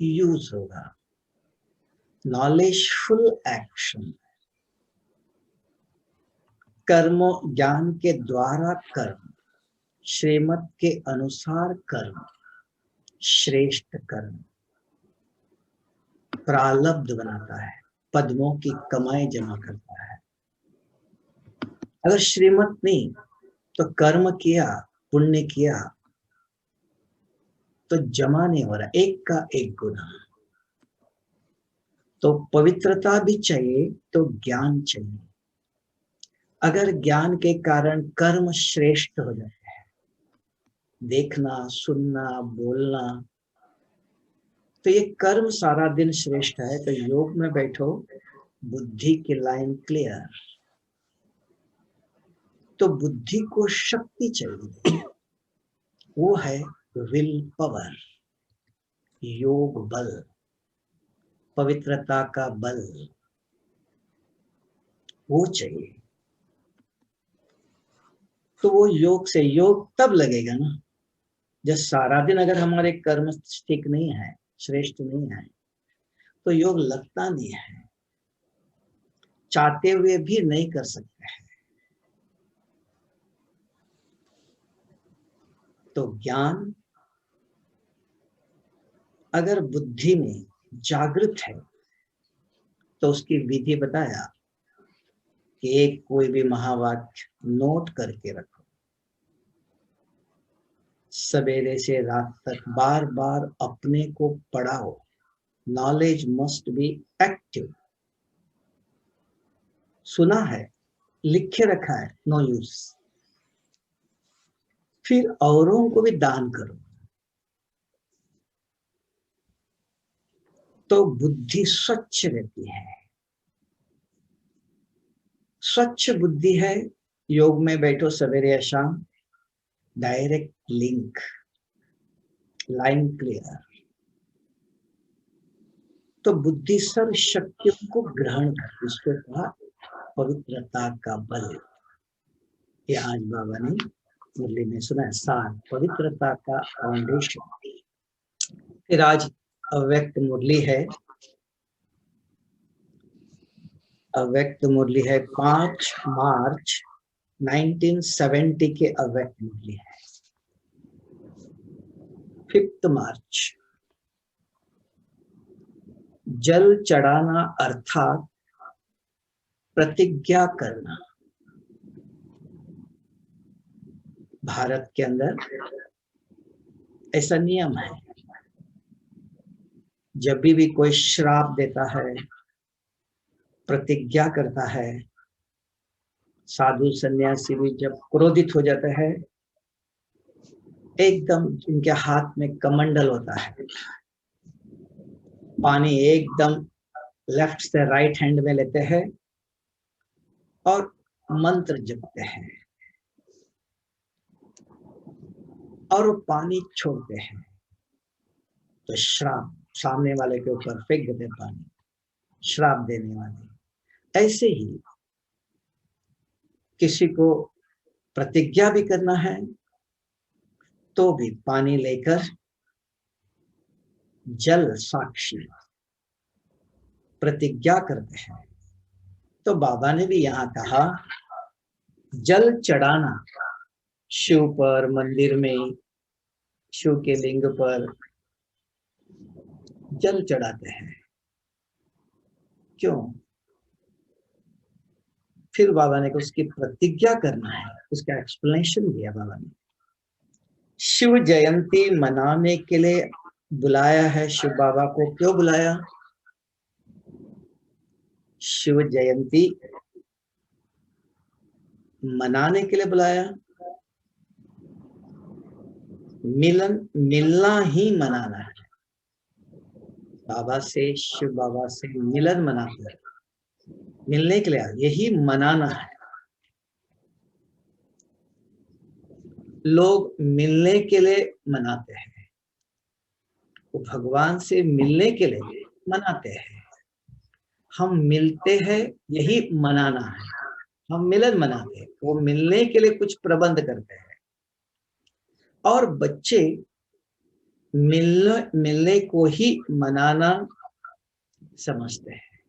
Use होगा। Knowledgeful action, कर्म ज्ञान के द्वारा कर्म, श्रीमत के अनुसार कर्म, श्रेष्ठ कर्म प्रारब्ध बनाता है, पद्मों की कमाई जमा करता है। अगर श्रीमत नहीं तो कर्म किया, पुण्य किया तो जमा नहीं हो रहा, एक का एक गुना। तो पवित्रता भी चाहिए तो ज्ञान चाहिए। अगर ज्ञान के कारण कर्म श्रेष्ठ हो जाते हैं, देखना, सुनना, बोलना, तो ये कर्म सारा दिन श्रेष्ठ है। तो योग में बैठो, बुद्धि की लाइन क्लियर। तो बुद्धि को शक्ति चाहिए, वो है विल पावर, योग बल, पवित्रता का बल, वो चाहिए। तो वो योग से, योग तब लगेगा ना जब सारा दिन अगर हमारे कर्म ठीक नहीं है, श्रेष्ठ नहीं है, तो योग लगता नहीं है, चाहते हुए भी नहीं कर सकते हैं। तो ज्ञान अगर बुद्धि में जागृत है तो उसकी विधि बताया कि एक कोई भी महावाक्य नोट करके रखो, सवेरे से रात तक बार बार अपने को पढ़ाओ। Knowledge must be active. सुना है, लिखे रखा है, नो यूज। फिर औरों को भी दान करो, तो बुद्धि स्वच्छ रहती है। स्वच्छ बुद्धि है, योग में बैठो सवेरे या शाम, डायरेक्ट लिंक, लाइन क्लियर। तो बुद्धि सर्व शक्तियों को ग्रहण कर, इसको कहा पवित्रता का बल। ये आज बाबा ने मुरली में सुना है, सार पवित्रता का फाउंडेशन। फिर आज अव्यक्त मुरली है, अव्यक्त मुरली है 5 मार्च 1970 के अव्यक्त मुरली है। 5 मार्च, जल चढ़ाना अर्थात प्रतिज्ञा करना। भारत के अंदर ऐसा नियम है, जब भी कोई श्राप देता है, प्रतिज्ञा करता है, साधु सन्यासी भी जब क्रोधित हो जाता है, एकदम इनके हाथ में कमंडल होता है, पानी एकदम लेफ्ट से राइट हैंड में लेते हैं और मंत्र जपते हैं और वो पानी छोड़ते हैं, तो श्राप सामने वाले के ऊपर फेंक देते पानी, श्राप देने वाले। ऐसे ही किसी को प्रतिज्ञा भी करना है तो भी पानी लेकर जल साक्षी प्रतिज्ञा करते हैं। तो बाबा ने भी यहाँ कहा, जल चढ़ाना शिव पर, मंदिर में शिव के लिंग पर जल चढ़ाते हैं, क्यों? फिर बाबा ने उसकी प्रतिज्ञा करना है, उसका एक्सप्लेनेशन दिया बाबा ने। शिव जयंती मनाने के लिए बुलाया है, शिव बाबा को क्यों बुलाया? शिव जयंती मनाने के लिए बुलाया, मिलना ही मनाना है। बाबा से, शिव बाबा से मिलन मनाते हैं, मिलने के लिए, यही मनाना है। लोग मिलने के लिए मनाते हैं, वो भगवान से मिलने के लिए मनाते हैं। हम मिलते हैं, यही मनाना है। हम मिलन मनाते हैं, वो मिलने के लिए कुछ प्रबंध करते हैं। और बच्चे मिलने को ही मनाना समझते हैं।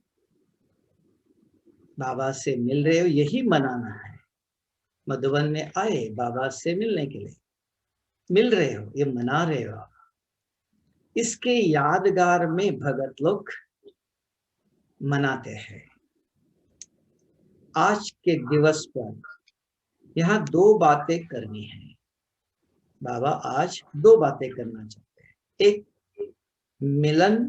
बाबा से मिल रहे हो, यही मनाना है। मधुबन में आए बाबा से मिलने के लिए, मिल रहे हो, ये मना रहे हो। इसके यादगार में भगत लोग मनाते हैं। आज के दिवस पर यहाँ दो बातें करनी है। बाबा आज दो बातें करना चाहते हैं। एक, मिलन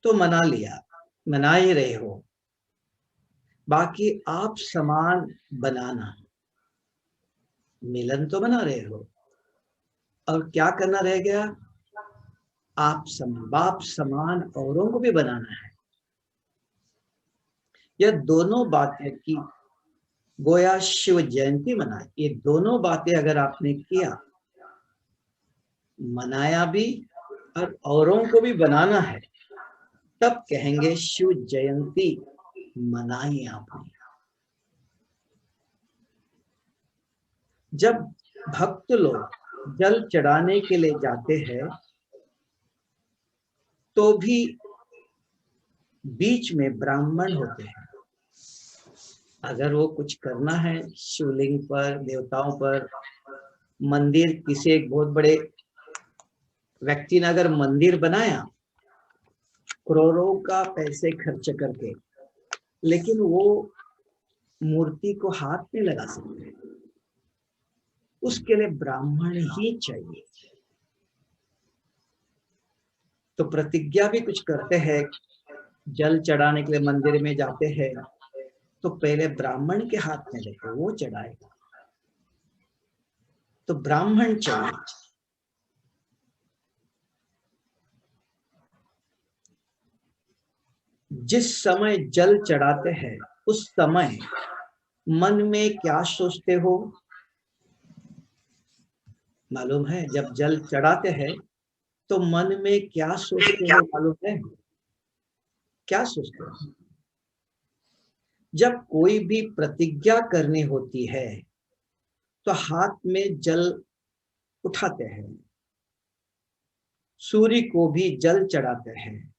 तो मना लिया, मना ही रहे हो, बाकी आप समान बनाना। मिलन तो मना रहे हो, और क्या करना रह गया? आप समान, बाप समान औरों को भी बनाना है। यह दोनों बातें की गोया शिव जयंती मनाए। ये दोनों बातें अगर आपने किया, मनाया भी और औरों को भी बनाना है, तब कहेंगे शिव जयंती मनाई आपने। जब भक्त लोग जल चढ़ाने के लिए जाते हैं तो भी बीच में ब्राह्मण होते हैं। अगर वो कुछ करना है शिवलिंग पर, देवताओं पर, मंदिर, किसी एक बहुत बड़े व्यक्ति ने अगर मंदिर बनाया करोड़ों का पैसे खर्च करके, लेकिन वो मूर्ति को हाथ में लगा सकते, उसके लिए ब्राह्मण ही चाहिए। तो प्रतिज्ञा भी कुछ करते हैं, जल चढ़ाने के लिए मंदिर में जाते हैं तो पहले ब्राह्मण के हाथ में लेते, वो चढ़ाएगा। तो ब्राह्मण चाहिए। जिस समय जल चढ़ाते हैं उस समय मन में क्या सोचते हो मालूम है? जब जल चढ़ाते हैं तो मन में क्या सोचते हो मालूम है? क्या सोचते हो? जब कोई भी प्रतिज्ञा करनी होती है तो हाथ में जल उठाते हैं, सूर्य को भी जल चढ़ाते हैं,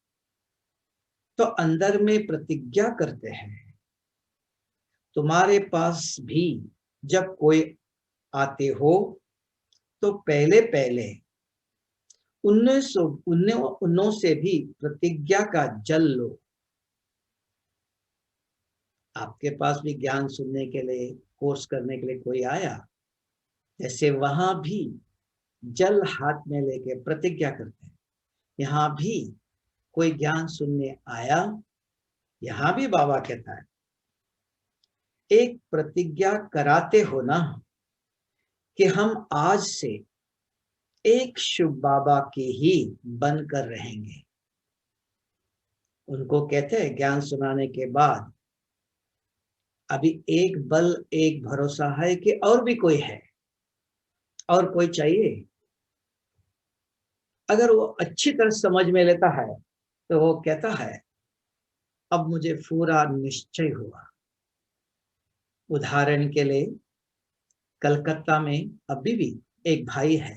तो अंदर में प्रतिज्ञा करते हैं। तुम्हारे पास भी जब कोई आते हो तो पहले पहले उन्नों से भी प्रतिज्ञा का जल लो। आपके पास भी ज्ञान सुनने के लिए, कोर्स करने के लिए कोई आया, जैसे वहां भी जल हाथ में लेके प्रतिज्ञा करते हैं। यहाँ भी कोई ज्ञान सुनने आया, यहाँ भी बाबा कहता है एक प्रतिज्ञा कराते हो ना कि हम आज से एक शिव बाबा के ही बनकर रहेंगे। उनको कहते हैं ज्ञान सुनाने के बाद अभी एक बल, एक भरोसा है कि और भी कोई है, और कोई चाहिए। अगर वो अच्छी तरह समझ में लेता है तो वो कहता है अब मुझे पूरा निश्चय हुआ। उदाहरण के लिए कलकत्ता में अभी भी एक भाई है,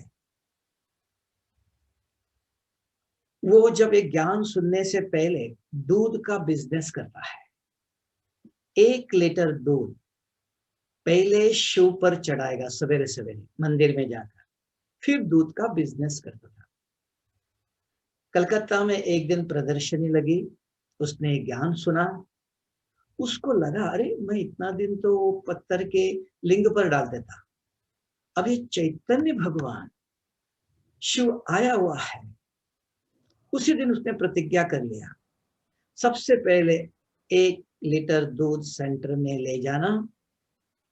वो जब एक ज्ञान सुनने से पहले दूध का बिजनेस करता है। 1 लीटर दूध पहले शिव पर चढ़ाएगा सवेरे सवेरे मंदिर में जाकर, फिर दूध का बिजनेस करता था। कलकत्ता में एक दिन प्रदर्शनी लगी, उसने ज्ञान सुना, उसको लगा अरे मैं इतना दिन तो पत्थर के लिंग पर डाल देता, अभी चैतन्य भगवान शिव आया हुआ है। उसी दिन उसने प्रतिज्ञा कर लिया, सबसे पहले 1 लीटर दूध सेंटर में ले जाना,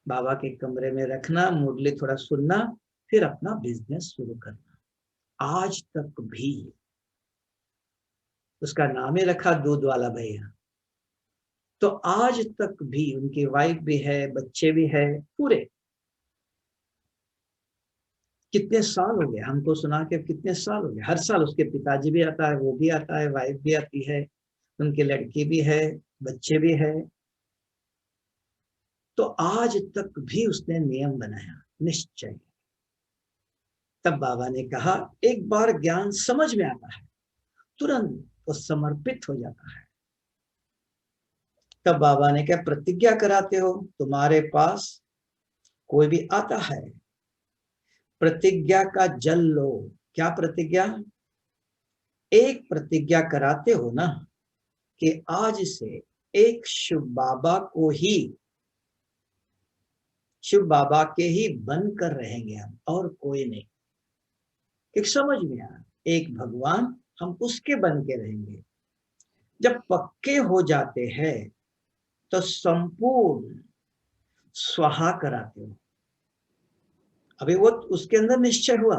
बाबा के कमरे में रखना, मुरली थोड़ा सुनना, फिर अपना बिजनेस शुरू करना। आज तक भी उसका नाम ही रखा दूध वाला भैया। तो आज तक भी उनकी वाइफ भी है, बच्चे भी है पूरे। कितने साल हो गए हमको सुना के, कितने साल हो गए। हर साल उसके पिताजी भी आता है, वो भी आता है, वाइफ भी आती है, उनकी लड़की भी है, बच्चे भी है। तो आज तक भी उसने नियम बनाया, निश्चय। तब बाबा ने कहा, एक बार ज्ञान समझ में आता है तुरंत वो समर्पित हो जाता है। तब बाबा ने क्या प्रतिज्ञा कराते हो, तुम्हारे पास कोई भी आता है, प्रतिज्ञा का जल लो। क्या प्रतिज्ञा? एक प्रतिज्ञा कराते हो ना कि आज से एक शिव बाबा को ही, शिव बाबा के ही बनकर रहेंगे हम, और कोई नहीं। एक समझ में आया, एक भगवान, हम उसके बन के रहेंगे। जब पक्के हो जाते हैं तो संपूर्ण स्वाहा कराते हो। अभी वो उसके अंदर निश्चय हुआ,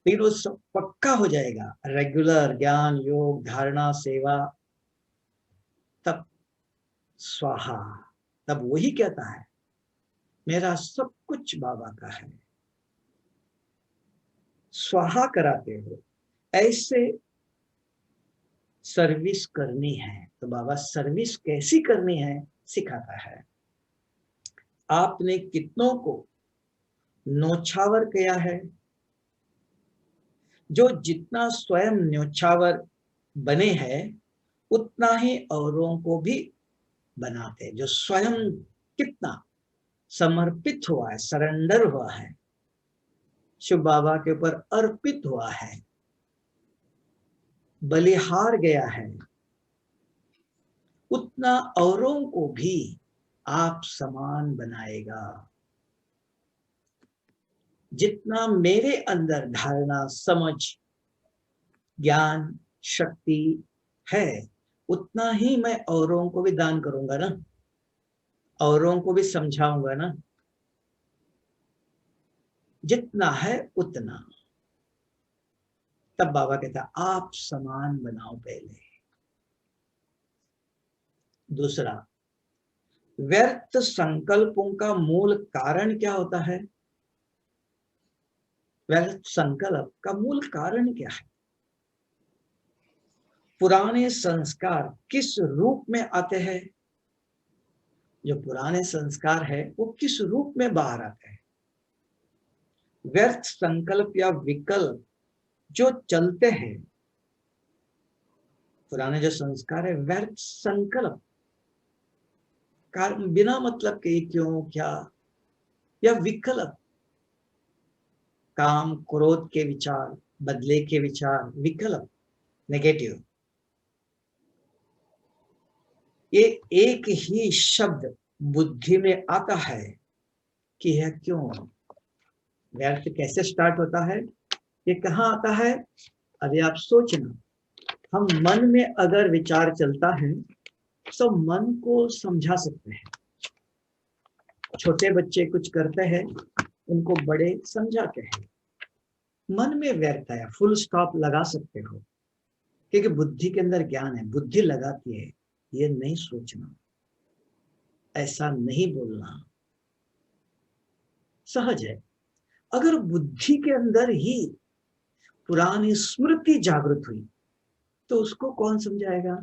फिर वो सब पक्का हो जाएगा। रेगुलर ज्ञान, योग, धारणा, सेवा, तब स्वाहा, तब वही कहता है मेरा सब कुछ बाबा का है। स्वाहा कराते हो, ऐसे सर्विस करनी है। तो बाबा सर्विस कैसी करनी है सिखाता है। आपने कितनों को न्योछावर किया है, जो जितना स्वयं न्योछावर बने हैं उतना ही औरों को भी बनाते। जो स्वयं कितना समर्पित हुआ है, सरेंडर हुआ है, शिव बाबा के ऊपर अर्पित हुआ है, बलिहार गया है, उतना औरों को भी आप समान बनाएगा। जितना मेरे अंदर धारणा, समझ, ज्ञान, शक्ति है, उतना ही मैं औरों को भी दान करूंगा ना, औरों को भी समझाऊंगा ना। जितना है उतना। तब बाबा कहता आप समान बनाओ पहले। दूसरा, व्यर्थ संकल्पों का मूल कारण क्या होता है? व्यर्थ संकल्प का मूल कारण क्या है? पुराने संस्कार किस रूप में आते हैं? जो पुराने संस्कार है वो किस रूप में बाहर आते हैं? व्यर्थ संकल्प या विकल्प जो चलते हैं, पुराने जो संस्कार है, व्यर्थ संकल्प, कारण बिना मतलब के क्यों क्या, या विकल्प, काम क्रोध के विचार, बदले के विचार, विकल्प, नेगेटिव। ये एक ही शब्द बुद्धि में आता है कि यह क्यों। व्यर्थ कैसे स्टार्ट होता है, ये कहाँ आता है? अभी आप सोचना, हम मन में अगर विचार चलता है तो मन को समझा सकते हैं। छोटे बच्चे कुछ करते हैं, उनको बड़े समझाते हैं। मन में व्यर्थ है, फुल स्टॉप लगा सकते हो, क्योंकि बुद्धि के अंदर ज्ञान है, बुद्धि लगाती है ये नहीं सोचना, ऐसा नहीं बोलना, सहज है। अगर बुद्धि के अंदर ही पुरानी स्मृति जागृत हुई तो उसको कौन समझाएगा?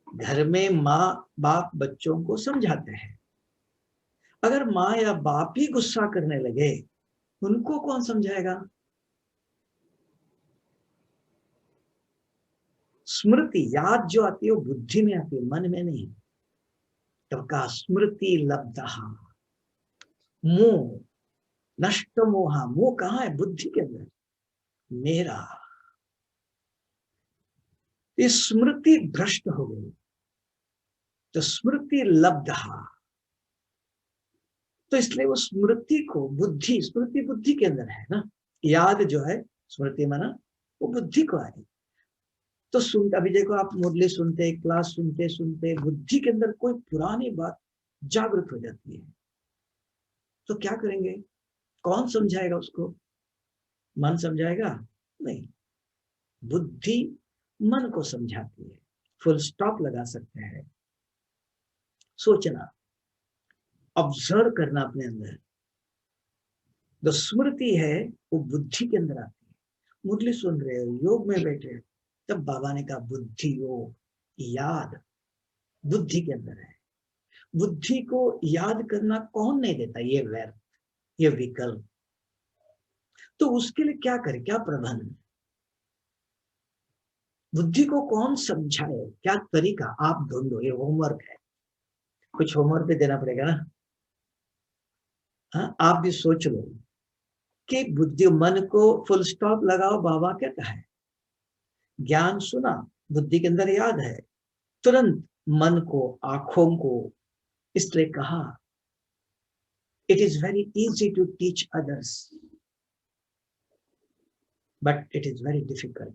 घर में माँ बाप बच्चों को समझाते हैं, अगर माँ या बाप ही गुस्सा करने लगे उनको कौन समझाएगा? स्मृति, याद जो आती है वो बुद्धि में आती है, मन में नहीं। तो का स्मृति लब्धः, मोह नष्ट मोहा, मोह कहाँ है? बुद्धि के अंदर। मेरा, ये स्मृति भ्रष्ट हो गई तो स्मृति लब्धः, तो इसलिए वो स्मृति को, बुद्धि, स्मृति बुद्धि के अंदर है ना, याद जो है, स्मृति माना वो बुद्धि को आई। तो सुनते, अभी देखो आप मुरली सुनते, क्लास सुनते सुनते बुद्धि के अंदर कोई पुरानी बात जागृत हो जाती है, तो क्या करेंगे? कौन समझाएगा उसको? मन समझाएगा? नहीं, बुद्धि मन को समझाती है। फुल स्टॉप लगा सकते हैं। सोचना, ऑब्जर्व करना अपने अंदर। जो स्मृति है वो बुद्धि के अंदर आती है। मुरली सुन रहे हो, योग में बैठे हो, तब बाबा ने कहा बुद्धि योग, याद बुद्धि के अंदर है। बुद्धि को याद करना कौन नहीं देता? ये व्यर्थ। ये विकल्प। तो उसके लिए क्या करें, क्या प्रबंध, बुद्धि को कौन समझाए, क्या तरीका, आप ढूंढो। ये होमवर्क है, कुछ होमवर्क भी देना पड़ेगा ना। हाँ, आप भी सोच लो कि बुद्धि, मन को फुल स्टॉप लगाओ। बाबा कहता है ज्ञान सुना, बुद्धि के अंदर याद है, तुरंत मन को, आंखों को, इसलिए कहा it is very easy to teach others but it is very difficult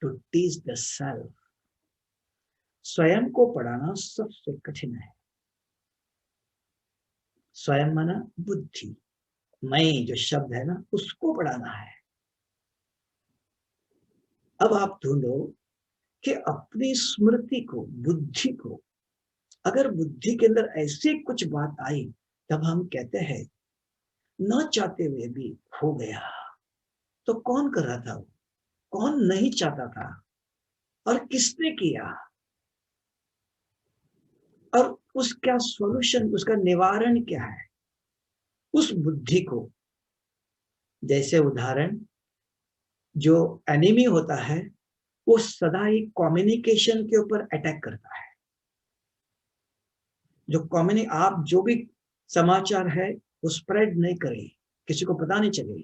to teach the self. स्वयं को पढ़ाना सबसे कठिन है। स्वयं माना बुद्धि, मैं जो शब्द है ना, उसको पढ़ाना है। अब आप ढूंढो कि अपनी स्मृति को, बुद्धि को, अगर बुद्धि के अंदर ऐसी कुछ बात आई, तब हम कहते हैं न चाहते हुए भी हो गया। तो कौन कर रहा था वो, कौन नहीं चाहता था, और किसने किया, और उसका सॉल्यूशन, उसका निवारण क्या है। उस बुद्धि को, जैसे उदाहरण, जो एनिमी होता है वो सदा ही कम्युनिकेशन के ऊपर अटैक करता है। जो आप जो भी समाचार है वो स्प्रेड नहीं करे, किसी को पता नहीं चले,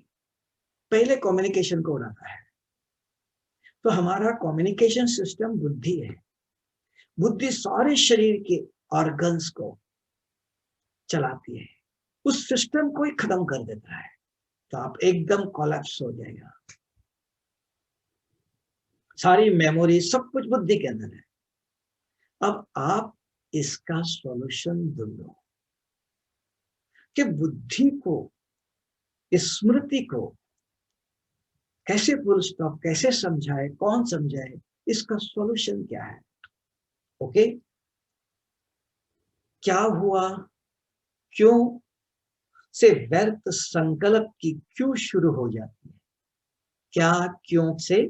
पहले कम्युनिकेशन को उड़ाता है। तो हमारा कम्युनिकेशन सिस्टम बुद्धि है। बुद्धि सारे शरीर के ऑर्गन्स को चलाती है, उस सिस्टम को ही खत्म कर देता है, तो आप एकदम कोलैप्स हो जाएगा। सारी मेमोरी, सब कुछ बुद्धि के अंदर है। अब आप इसका सॉल्यूशन ढूंढो कि बुद्धि को, स्मृति को कैसे फुल स्टॉप, कैसे समझाए, कौन समझाए, इसका सॉल्यूशन क्या है। ओके, क्या हुआ, क्यों से व्यर्थ संकल्प की क्यों शुरू हो जाती है। क्या, क्यों से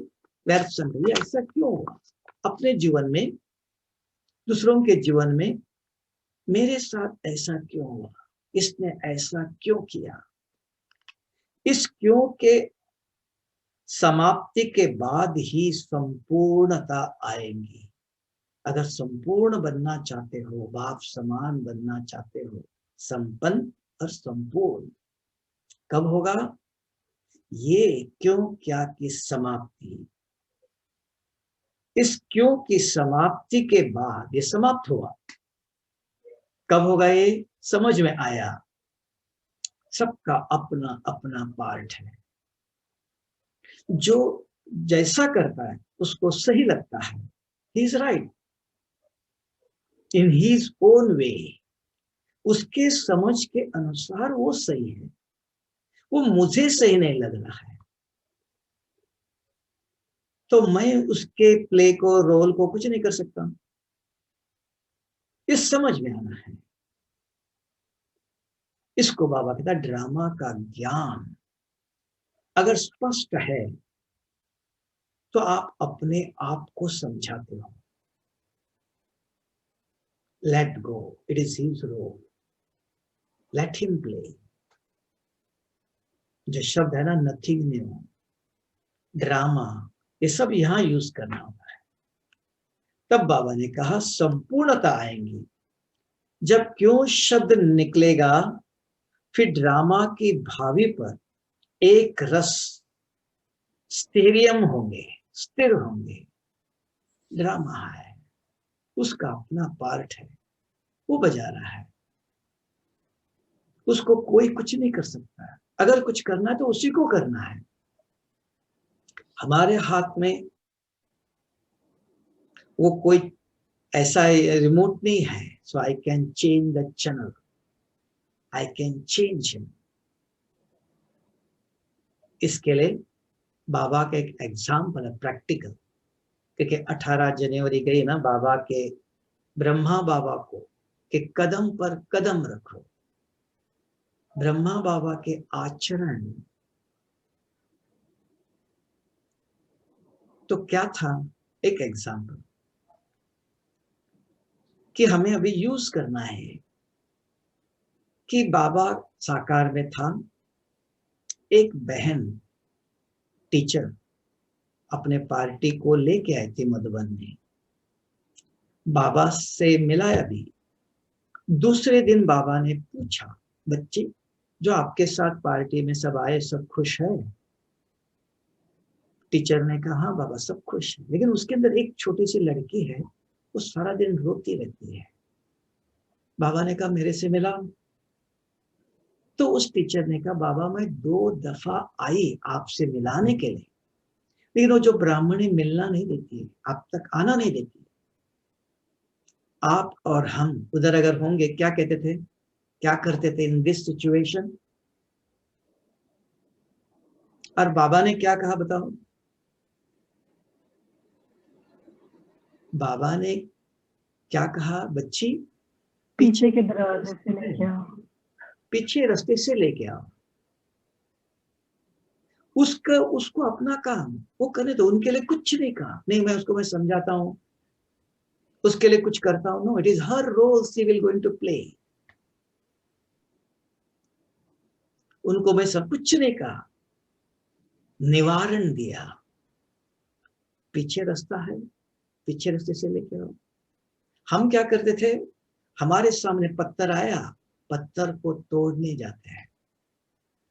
व्यर्थ संकल्प, ऐसा क्यों हुआ अपने जीवन में, दूसरों के जीवन में, मेरे साथ ऐसा क्यों हुआ, इसने ऐसा क्यों किया। इस क्यों के समाप्ति के बाद ही संपूर्णता आएगी। अगर संपूर्ण बनना चाहते हो, बाप समान बनना चाहते हो, संपन्न और संपूर्ण, कब होगा, ये क्यों क्या की समाप्ति। इस क्यों की समाप्ति के बाद ये समाप्त हुआ, कब होगा, ये समझ में आया सबका अपना अपना पार्ट है। जो जैसा करता है उसको सही लगता है, he is right in his own way, उसके समझ के अनुसार वो सही है, वो मुझे सही नहीं लग रहा है, तो मैं उसके प्ले को, रोल को कुछ नहीं कर सकता। इस समझ में आना है, इसको बाबा कहता ड्रामा का ज्ञान अगर स्पष्ट है तो आप अपने आप को समझाते हो। Let go, it is his role, let him play. जो शब्द है ना, नथिंग न्यू, ड्रामा, ये सब यहां यूज करना होता है। तब बाबा ने कहा संपूर्णता आएंगी जब क्यों शब्द निकलेगा, फिर ड्रामा की भावी पर एक रस स्टेरियम होंगे, स्थिर होंगे। ड्रामा है, उसका अपना पार्ट है, वो बजा रहा है, उसको कोई कुछ नहीं कर सकता। अगर कुछ करना है तो उसी को करना है। हमारे हाथ में वो कोई ऐसा रिमोट नहीं है, so I can change the channel, I can change him. इसके लिए बाबा का एक एग्जाम्पल है, प्रैक्टिकल। क्योंकि 18 जनवरी गई ना, बाबा के, ब्रह्मा बाबा को कि कदम पर कदम रखो। ब्रह्मा बाबा के आचरण तो क्या था, एक एग्जाम्पल कि हमें अभी यूज करना है। कि बाबा साकार में था, एक बहन टीचर अपने पार्टी को लेके आई थी मधुबन में, बाबा से मिलाया भी। दूसरे दिन बाबा ने पूछा, बच्चे जो आपके साथ पार्टी में सब आए सब खुश है? टीचर ने कहा हाँ बाबा सब खुश है, लेकिन उसके अंदर एक छोटी सी लड़की है, वो सारा दिन रोती रहती है। बाबा ने कहा मेरे से मिलाओ। तो उस टीचर ने कहा बाबा मैं 2 दफा आई आपसे मिलाने के लिए, लेकिन वो जो ब्राह्मणी मिलना नहीं देती है, आप तक आना नहीं देती है। आप और हम उधर अगर होंगे क्या कहते थे, क्या करते थे इन दिस सिचुएशन? और बाबा ने क्या कहा बताओ? बाबा ने क्या कहा बच्ची? पीछे के दरवाजे से लेके आओ, पीछे रास्ते से लेके आओ। उसका उसको अपना काम वो करने दो, उनके लिए कुछ नहीं कहा, नहीं मैं समझाता हूँ, उसके लिए कुछ करता हूँ। No, it is her role she will going to play. उनको मैं सब कुछ नहीं कहा, निवारण दिया। पीछे रास्ता है, पीछे रास्ते से लेके आओ। हम क्या करते थे, हमारे सामने पत्थर आया, पत्थर को तोड़ने जाते हैं।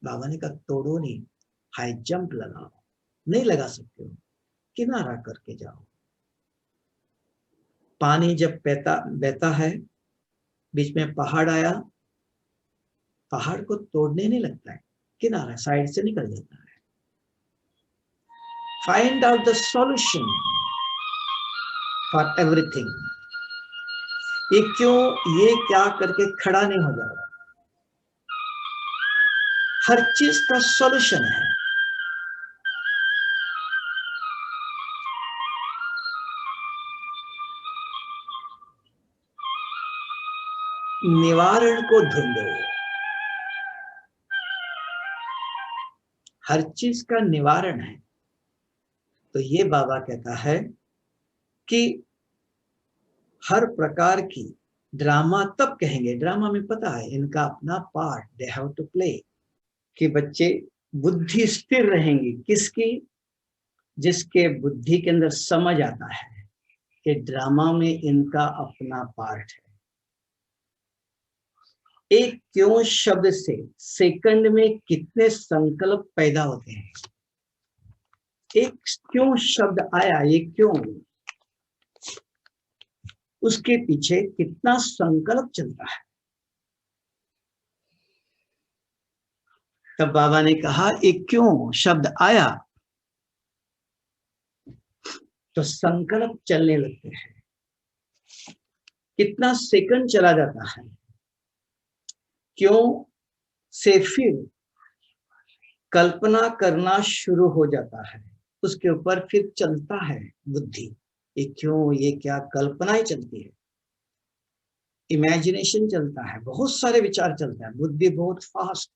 बाबा ने कहा तोड़ो नहीं, हाई जंप लगाओ, नहीं लगा सकते हो किनारा करके जाओ। पानी जब बहता बहता है, बीच में पहाड़ आया, पहाड़ को तोड़ने नहीं लगता है, किनारा साइड से निकल जाता है। Find out the solution for everything. ये क्यों, ये क्या करके खड़ा नहीं हो जा रहा? हर चीज का सॉल्यूशन है। निवारण को ढूंढो, हर चीज का निवारण है। तो ये बाबा कहता है कि हर प्रकार की ड्रामा तब कहेंगे, ड्रामा में पता है इनका अपना part, they have to play, कि बच्चे बुद्धि स्थिर रहेंगी किसकी? जिसके बुद्धि के अंदर समझ आता है कि ड्रामा में इनका अपना पार्ट है। एक क्यों शब्द से सेकंड में कितने संकल्प पैदा होते हैं। एक क्यों शब्द आया, ये क्यों, उसके पीछे कितना संकल्प चलता है। तब बाबा ने कहा एक क्यों शब्द आया तो संकल्प चलने लगते हैं। कितना सेकंड चला जाता है, क्यों से फिर कल्पना करना शुरू हो जाता है, उसके ऊपर फिर चलता है बुद्धि। ये क्यों, ये क्या, कल्पना ही चलती है, इमेजिनेशन चलता है, बहुत सारे विचार चलते हैं, बुद्धि बहुत फास्ट।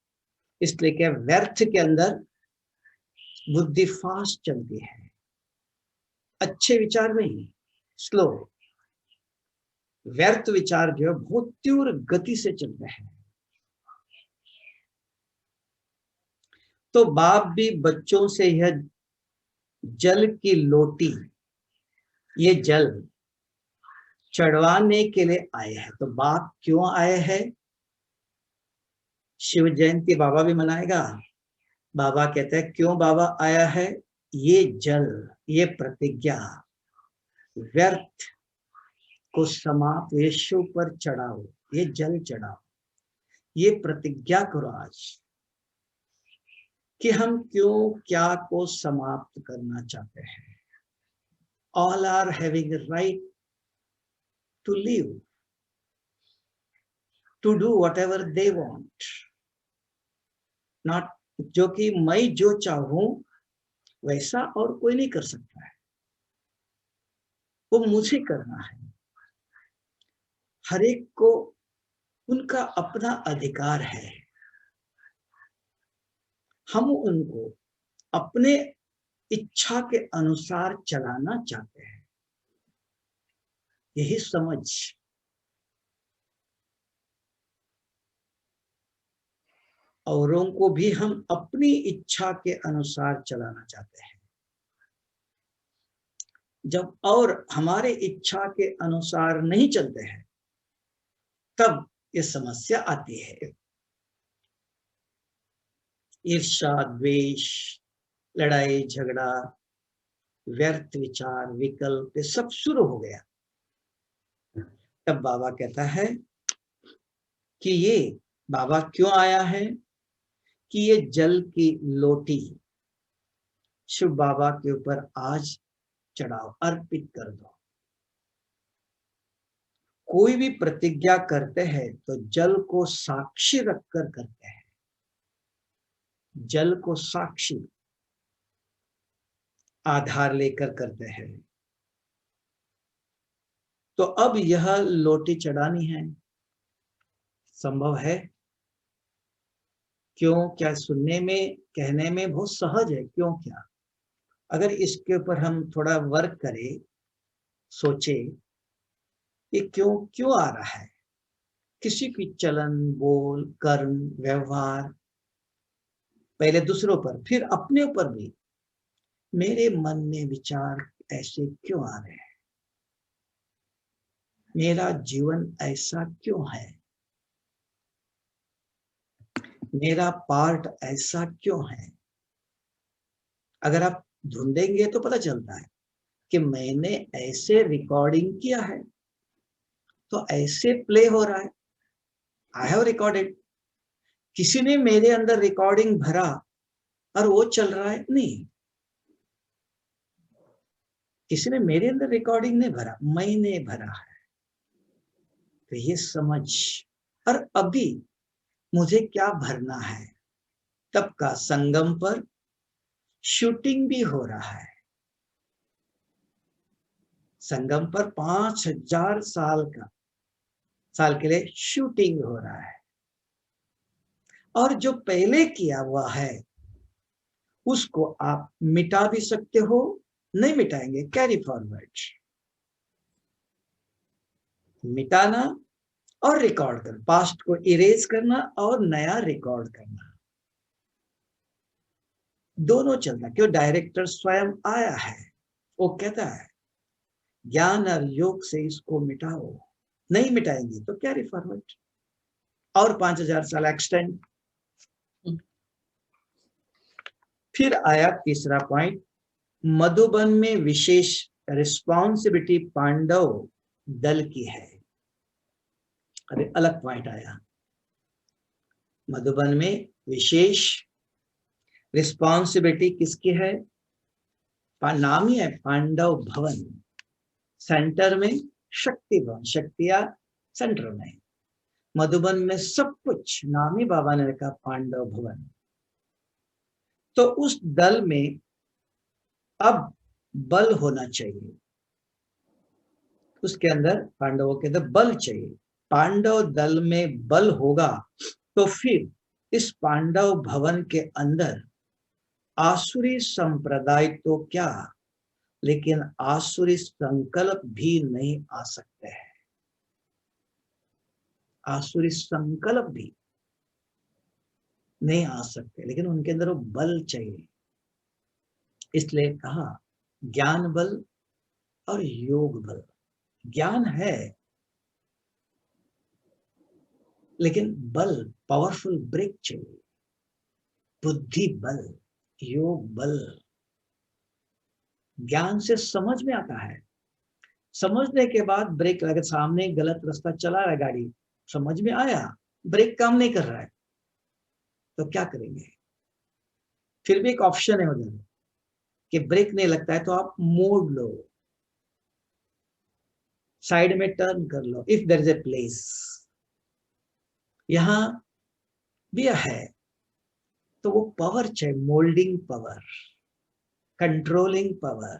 इसलिए क्या व्यर्थ के अंदर बुद्धि फास्ट चलती है, अच्छे विचार नहीं, स्लो। व्यर्थ विचार जो है बहुत तीव्र गति से चलते हैं। तो बाप भी बच्चों से यह जल की लोटी, ये जल चढ़वाने के लिए आए हैं। तो बाप क्यों आए हैं? शिव जयंती बाबा भी मनाएगा। बाबा कहते हैं क्यों बाबा आया है? ये जल, ये प्रतिज्ञा, व्यर्थ को समाप्त यीशु पर चढ़ाओ, ये जल चढ़ाओ, ये प्रतिज्ञा करो आज कि हम क्यों क्या को समाप्त करना चाहते हैं। All are having right to live, to do whatever they want, not जो कि मैं जो चाहूं वैसा और कोई नहीं कर सकता है, वो मुझे करना है। हर एक को उनका अपना अधिकार है, हम उनको अपने इच्छा के अनुसार चलाना चाहते हैं। यही समझ औरों को भी हम अपनी इच्छा के अनुसार चलाना चाहते हैं। जब और हमारे इच्छा के अनुसार नहीं चलते हैं तब ये समस्या आती है। ईर्ष्या, द्वेष, लड़ाई झगड़ा, व्यर्थ विचार, विकल्प, ये सब शुरू हो गया। तब बाबा कहता है कि ये बाबा क्यों आया है कि ये जल की लोटी शिव बाबा के ऊपर आज चढ़ाओ, अर्पित कर दो। कोई भी प्रतिज्ञा करते हैं तो जल को साक्षी रखकर करते हैं, जल को साक्षी आधार लेकर करते हैं। तो अब यह लोटी चढ़ानी है, संभव है? क्यों? क्या सुनने में, कहने में बहुत सहज है, क्यों क्या? अगर इसके ऊपर हम थोड़ा वर्क करें, सोचे ये क्यों क्यों आ रहा है, किसी की चलन, बोल, कर्म, व्यवहार, पहले दूसरों पर फिर अपने ऊपर भी, मेरे मन में विचार ऐसे क्यों आ रहे हैं, मेरा जीवन ऐसा क्यों है, मेरा पार्ट ऐसा क्यों है। अगर आप ढूंढेंगे तो पता चलता है कि मैंने ऐसे रिकॉर्डिंग किया है तो ऐसे प्ले हो रहा है, आई हैव रिकॉर्डेड। किसी ने मेरे अंदर रिकॉर्डिंग भरा और वो चल रहा है? नहीं, किसी ने मेरे अंदर रिकॉर्डिंग नहीं भरा, मैंने भरा है। तो ये समझ, और अभी मुझे क्या भरना है, तब का संगम पर शूटिंग भी हो रहा है। संगम पर 5000 साल के लिए शूटिंग हो रहा है, और जो पहले किया हुआ है उसको आप मिटा भी सकते हो, नहीं मिटाएंगे, कैरी फॉरवर्ड, मिटाना और रिकॉर्ड करना, पास्ट को इरेज करना और नया रिकॉर्ड करना, दोनों चलना। क्यों? डायरेक्टर स्वयं आया है, वो कहता है ज्ञान और योग से इसको मिटाओ, नहीं मिटाएंगे तो कैरी फॉरवर्ड और 5000 साल एक्सटेंड। फिर आया तीसरा पॉइंट, मधुबन में विशेष रिस्पॉन्सिबिलिटी पांडव दल की है। अरे अलग पॉइंट आया, मधुबन में विशेष रिस्पॉन्सिबिलिटी किसकी है? नाम ही है पांडव भवन, सेंटर में शक्ति भवन, शक्तियां सेंटर में, मधुबन में सब कुछ, नाम ही बाबा ने रखा पांडव भवन। तो उस दल में अब बल होना चाहिए, उसके अंदर पांडवों के अंदर बल चाहिए। पांडव दल में बल होगा तो फिर इस पांडव भवन के अंदर आसुरी संप्रदाय तो क्या, लेकिन आसुरी संकल्प भी नहीं आ सकते हैं, आसुरी संकल्प भी नहीं आ सकते, लेकिन उनके अंदर वो बल चाहिए। इसलिए कहा ज्ञान बल और योग बल। ज्ञान है लेकिन बल, पावरफुल ब्रेक चाहिए, बुद्धि बल, योग बल। ज्ञान से समझ में आता है, समझने के बाद ब्रेक लगे, सामने गलत रास्ता चला रहा है गाड़ी, समझ में आया ब्रेक काम नहीं कर रहा है तो क्या करेंगे? फिर भी एक ऑप्शन है उधर कि ब्रेक नहीं लगता है तो आप मोड़ लो, साइड में टर्न कर लो, if there is a place. यहां भी है तो वो पावर चाहिए, मोल्डिंग पावर, कंट्रोलिंग पावर।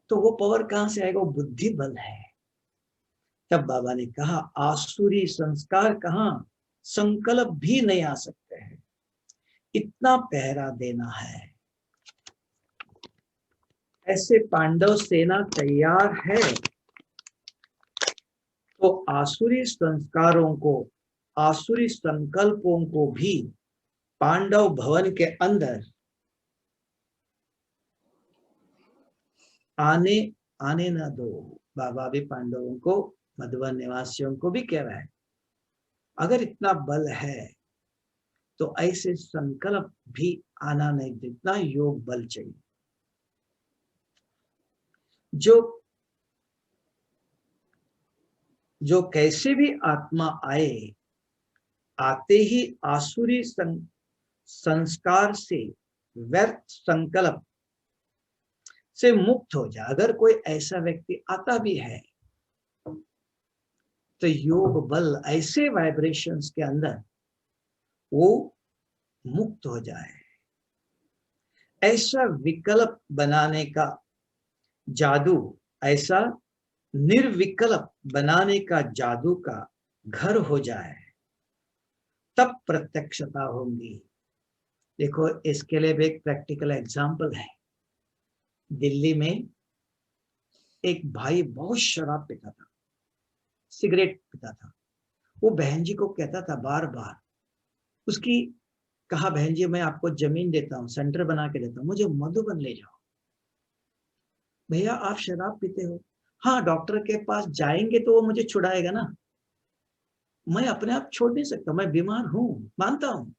तो वो पावर कहां से आएगा? वो बुद्धि बल है। तब बाबा ने कहा आसुरी संस्कार कहां, संकल्प भी नहीं आ सकते हैं, इतना पहरा देना है। ऐसे पांडव सेना तैयार है तो आसुरी संस्कारों को आसुरी संकल्पों को भी पांडव भवन के अंदर आने आने न दो। बाबा भी पांडवों को, मधुबन निवासियों को भी कह रहा है, अगर इतना बल है तो ऐसे संकल्प भी आना नहीं देना, योग बल चाहिए। जो कैसे भी आत्मा आए, आते ही आसुरी संस्कार से, व्यर्थ संकल्प से मुक्त हो जाए। अगर कोई ऐसा व्यक्ति आता भी है तो योग बल ऐसे वाइब्रेशंस के अंदर वो मुक्त हो जाए। ऐसा विकल्प बनाने का जादू, ऐसा निर्विकल्प बनाने का जादू का घर हो जाए, तब प्रत्यक्षता होगी। देखो, इसके लिए भी एक प्रैक्टिकल एग्जाम्पल है। दिल्ली में एक भाई बहुत शराब पीता था, सिगरेट पीता था। वो बहन जी को कहता था बार बार, उसकी कहा, बहन जी मैं आपको जमीन देता हूँ, सेंटर बना के देता हूँ, मुझे मधुबन ले जाओ। भैया आप शराब पीते हो? हाँ, डॉक्टर के पास जाएंगे तो वो मुझे छुड़ाएगा ना, मैं अपने आप छोड़ नहीं सकता, मैं बीमार हूँ, मानता हूँ।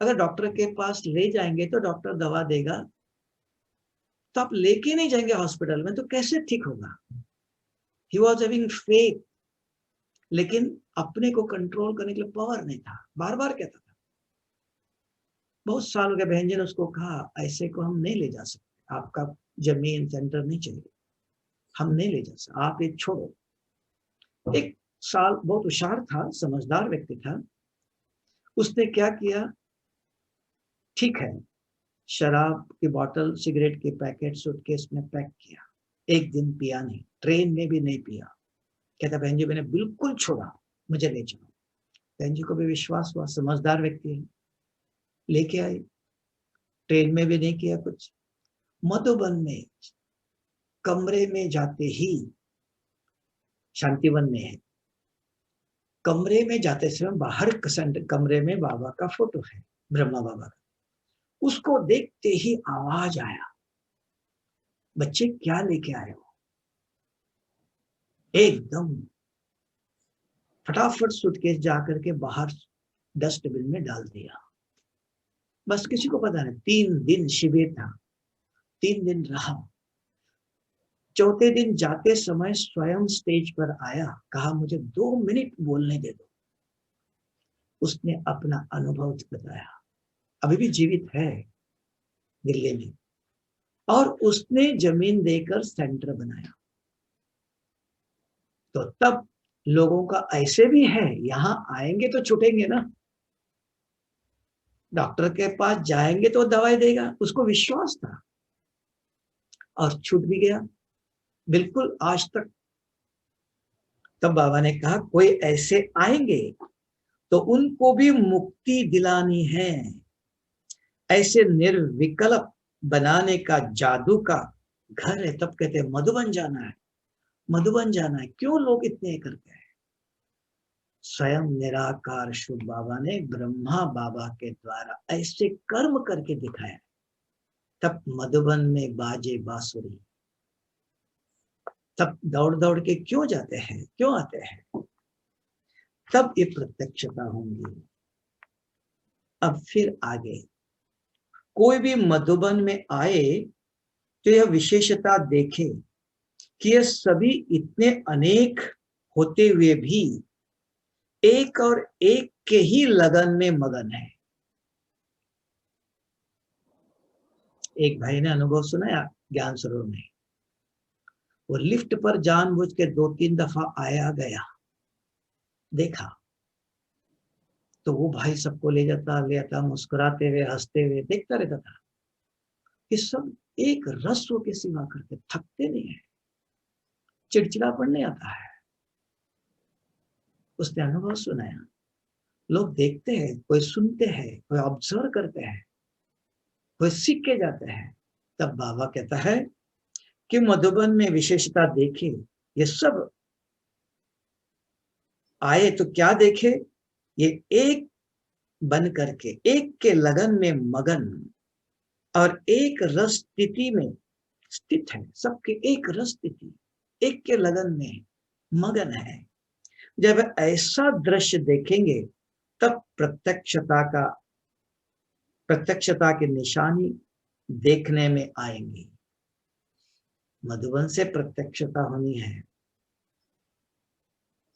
अगर डॉक्टर के पास ले जाएंगे तो डॉक्टर दवा देगा, तो आप लेके नहीं जाएंगे हॉस्पिटल में, तो कैसे ठीक होगा? ही वॉज हैविंग फेथ, लेकिन अपने को कंट्रोल करने के लिए पावर नहीं था, बार बार कहता था। बहुत साल हो गए, बहन जी ने उसको कहा, ऐसे को हम नहीं ले जा सकते, आपका जमीन सेंटर नहीं चाहिए, हम नहीं ले जा सकते, आप ये छोड़ो। एक साल, बहुत होशियार था, समझदार व्यक्ति था, उसने क्या किया, ठीक है, शराब की बोतल, सिगरेट के पैकेट सूटकेस में पैक किया। एक दिन पिया नहीं, ट्रेन में भी नहीं पिया। कहता बहन जी मैंने बिल्कुल छोड़ा, मुझे ले चलो। बहन जी को भी विश्वास हुआ, समझदार व्यक्ति है, लेके आई। ट्रेन में भी नहीं किया कुछ। मधुबन में कमरे में जाते ही, शांतिवन में है, कमरे में जाते समय बाहर कमरे में बाबा का फोटो है, ब्रह्मा बाबा का। उसको देखते ही आवाज आया, बच्चे क्या लेके आए हो? एकदम फटाफट सूटकेस जाकर के बाहर डस्टबिन में डाल दिया। बस किसी को पता नहीं। 3 दिन शिविर था, 3 दिन रहा। चौथे दिन जाते समय स्वयं स्टेज पर आया, कहा मुझे 2 मिनट बोलने दे दो। उसने अपना अनुभव बताया, अभी भी जीवित है दिल्ली में, और उसने जमीन देकर सेंटर बनाया। तो तब लोगों का ऐसे भी है, यहां आएंगे तो छूटेंगे ना, डॉक्टर के पास जाएंगे तो दवाई देगा, उसको विश्वास था और छूट भी गया बिल्कुल आज तक। तब बाबा ने कहा कोई ऐसे आएंगे तो उनको भी मुक्ति दिलानी है। ऐसे निर्विकल्प बनाने का जादू का घर है। तब कहते हैं मधुबन जाना है, मधुबन जाना है। क्यों लोग इतने करते हैं? स्वयं निराकार शुभ बाबा ने ब्रह्मा बाबा के द्वारा ऐसे कर्म करके दिखाया। तब मधुबन में बाजे बांसुरी, तब दौड़ दौड़ के क्यों जाते हैं, क्यों आते हैं? तब ये प्रत्यक्षता होंगी। अब फिर आगे कोई भी मधुबन में आए तो यह विशेषता देखे कि ये सभी इतने अनेक होते हुए भी एक और एक के ही लगन में मगन है। एक भाई ने अनुभव सुनाया ज्ञान सरोवर में, वो लिफ्ट पर जानबूझ के 2-3 दफा आया गया, देखा तो वो भाई सबको ले जाता, मुस्कुराते हुए हंसते हुए देखता रहता था कि सब एक रस्व के सिवा करके थकते नहीं है, चिड़चिड़ापन नहीं आता है। उसने अनुभव सुनाया, लोग देखते हैं, कोई सुनते हैं, कोई ऑब्जर्व करते हैं, कोई सीख के जाते हैं। तब बाबा कहता है कि मधुबन में विशेषता देखे, ये सब आए तो क्या देखे ये एक बन करके एक के लगन में मगन और एक रस स्थिति में स्थित है। सबके एक रस स्थिति, एक के लगन में मगन है। जब ऐसा दृश्य देखेंगे तब प्रत्यक्षता की निशानी देखने में आएंगी। मधुबन से प्रत्यक्षता होनी है।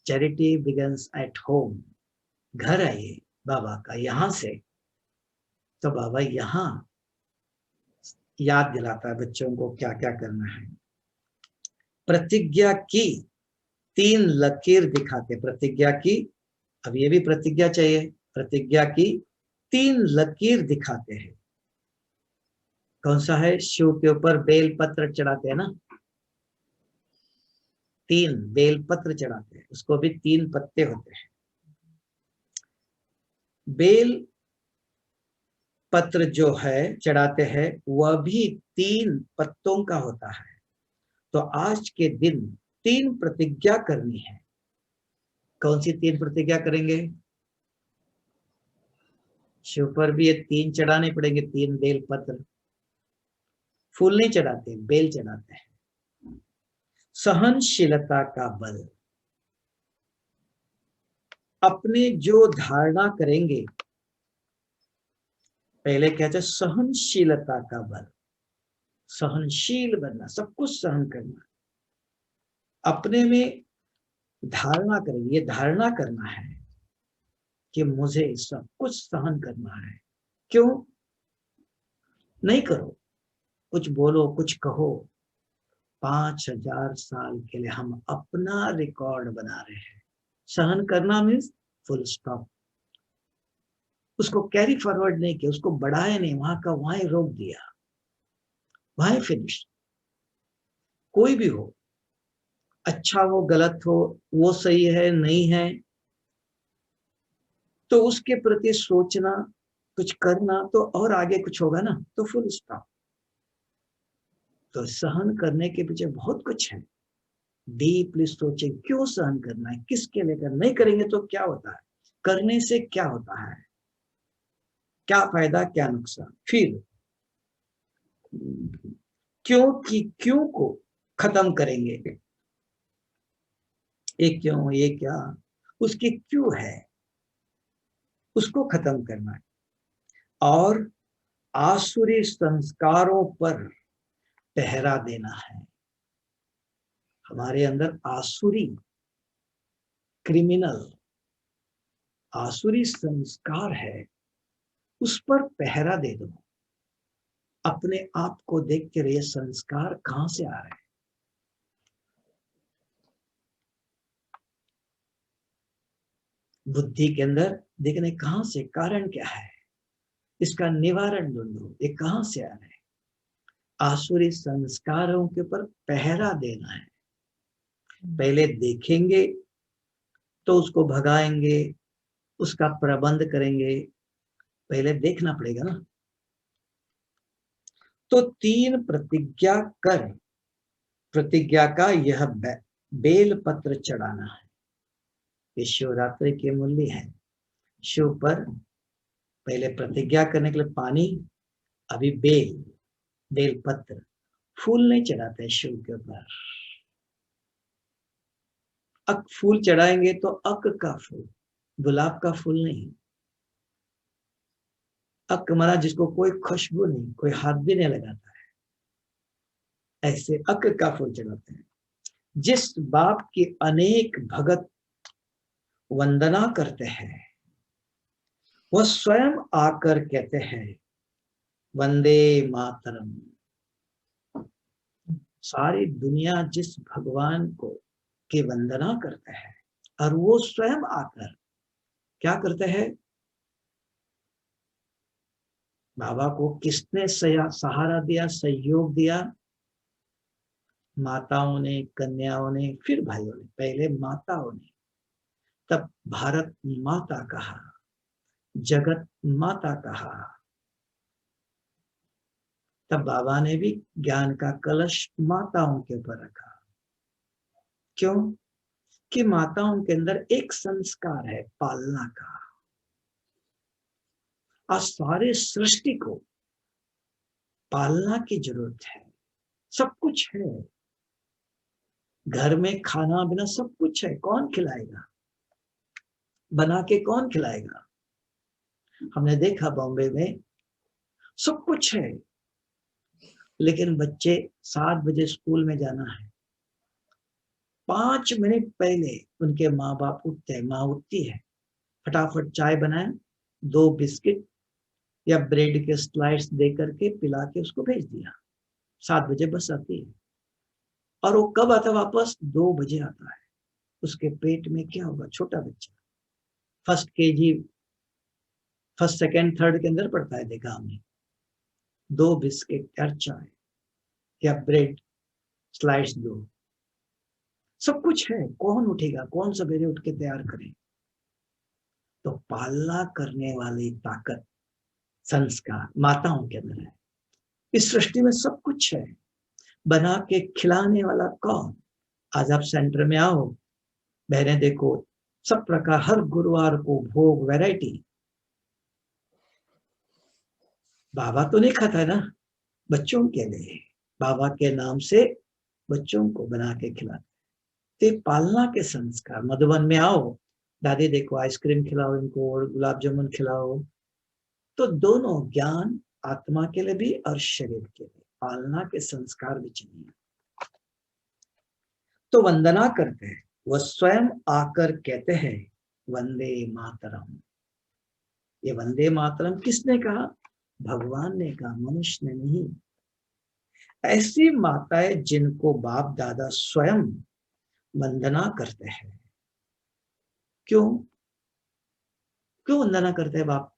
Charity begins at home. घर है ये बाबा का, यहां से तो बाबा यहां याद दिलाता है बच्चों को क्या क्या करना है। प्रतिज्ञा की 3 लकीर दिखाते। प्रतिज्ञा की, अब ये भी प्रतिज्ञा चाहिए। प्रतिज्ञा की 3 लकीर दिखाते हैं। कौन सा है? शिव के ऊपर बेल पत्र चढ़ाते हैं ना, 3 बेल पत्र चढ़ाते हैं, उसको भी 3 पत्ते होते हैं। बेल पत्र जो है चढ़ाते हैं वह भी 3 पत्तों का होता है। तो आज के दिन 3 प्रतिज्ञा करनी है। कौन सी 3 प्रतिज्ञा करेंगे? शिव पर भी ये 3 चढ़ाने पड़ेंगे, 3 बेल पत्र। फूल नहीं चढ़ाते, बेल चढ़ाते हैं। सहनशीलता का बल। अपने जो धारणा करेंगे, पहले कहते हैं सहनशीलता का बल। सहनशील बनना, सब कुछ सहन करना। अपने में धारणा करेंगे, ये धारणा करना है कि मुझे सब कुछ सहन करना है। क्यों नहीं? करो, कुछ बोलो, कुछ कहो। 5000 साल के लिए हम अपना रिकॉर्ड बना रहे हैं। सहन करना मीन्स फुल स्टॉप। उसको कैरी फॉरवर्ड नहीं किया, उसको बढ़ाया नहीं, वहां का वहां रोक दिया, वहां फिनिश। कोई भी हो, अच्छा हो गलत हो, वो सही है नहीं है, तो उसके प्रति सोचना, कुछ करना, तो और आगे कुछ होगा ना, तो फुल स्टॉप। तो सहन करने के पीछे बहुत कुछ है। डीपली सोचे क्यों सहन करना है, किसके लेकर। नहीं करेंगे तो क्या होता है, करने से क्या होता है, क्या फायदा क्या नुकसान। फिर क्यों की क्यों को खत्म करेंगे। ये क्यों, ये क्या, उसकी क्यों है, उसको खत्म करना है। और आसुरी संस्कारों पर पहरा देना है। हमारे अंदर आसुरी, क्रिमिनल, आसुरी संस्कार है, उस पर पहरा दे दो। अपने आप को देखते रहिए, संस्कार कहां से आ रहे हैं। बुद्धि के अंदर देखने कहां से, कारण क्या है, इसका निवारण ढूंढो, ये कहां से आ रहे हैं। आसुरी संस्कारों के ऊपर पहरा देना है। पहले देखेंगे तो उसको भगाएंगे, उसका प्रबंध करेंगे। पहले देखना पड़ेगा ना। तो 3 प्रतिज्ञा कर, प्रतिज्ञा का यह बेल पत्र चढ़ाना है। ये शिवरात्रि के मूल्य है। शिव पर पहले प्रतिज्ञा करने के लिए पानी, अभी बेल पत्र। फूल नहीं चढ़ाते शिव के ऊपर। अक फूल चढ़ाएंगे तो अक का फूल, गुलाब का फूल नहीं। अक मरा जिसको कोई खुशबू नहीं, कोई हाथ भी नहीं लगाता है, ऐसे अक का फूल चढ़ाते हैं। जिस बाप की अनेक भगत वंदना करते हैं, वह स्वयं आकर कहते हैं वंदे मातरम। सारी दुनिया जिस भगवान को की वंदना करते हैं, और वो स्वयं आकर क्या करते हैं, बाबा को किसने सहारा दिया, सहयोग दिया? माताओं ने, कन्याओं ने, फिर भाइयों ने। पहले माताओं ने, तब भारत माता कहा, जगत माता कहा। तब बाबा ने भी ज्ञान का कलश माताओं के ऊपर रखा। क्यों? कि माताओं के अंदर एक संस्कार है पालना का। आज सारे सृष्टि को पालना की जरूरत है। सब कुछ है, घर में खाना बिना सब कुछ है, कौन खिलाएगा? बना के कौन खिलाएगा? हमने देखा बॉम्बे में सब कुछ है, लेकिन बच्चे 7 बजे स्कूल में जाना है, 5 मिनट पहले उनके माँ बाप उठते हैं, माँ उठती है, फटाफट चाय बनाए, 2 बिस्किट या ब्रेड के स्लाइस दे करके पिला के उसको भेज दिया। 7 बजे बस आती है और वो कब आता वापस? 2 बजे आता है। उसके पेट में क्या होगा? छोटा बच्चा, first KG, first second third के अंदर पढ़ता है, देखा हमने। 2 बिस्किट या चाय या ब्रेड स्लाइस दो, सब कुछ है, कौन उठेगा? कौन सवेरे उठ के तैयार करे? तो पालना करने वाली ताकत, संस्कार माताओं के अंदर है। इस सृष्टि में सब कुछ है, बना के खिलाने वाला कौन? आज आप सेंटर में आओ, बहने देखो, सब प्रकार, हर गुरुवार को भोग, वैरायटी। बाबा तो नहीं खाता है ना, बच्चों के लिए बाबा के नाम से बच्चों को बना के खिलाते। पालना के संस्कार। मधुबन में आओ, दादी देखो आइसक्रीम खिलाओ इनको और गुलाब जामुन खिलाओ। तो दोनों, ज्ञान आत्मा के लिए भी और शरीर के लिए, पालना के संस्कार भी चाहिए। तो वंदना करते हैं, वह स्वयं आकर कहते हैं वंदे मातरम। ये वंदे मातरम किसने कहा? भगवान ने कहा, मनुष्य ने नहीं। ऐसी माताएं जिनको बाप दादा स्वयं वंदना करते हैं। क्यों क्यों वंदना करते हैं बाप?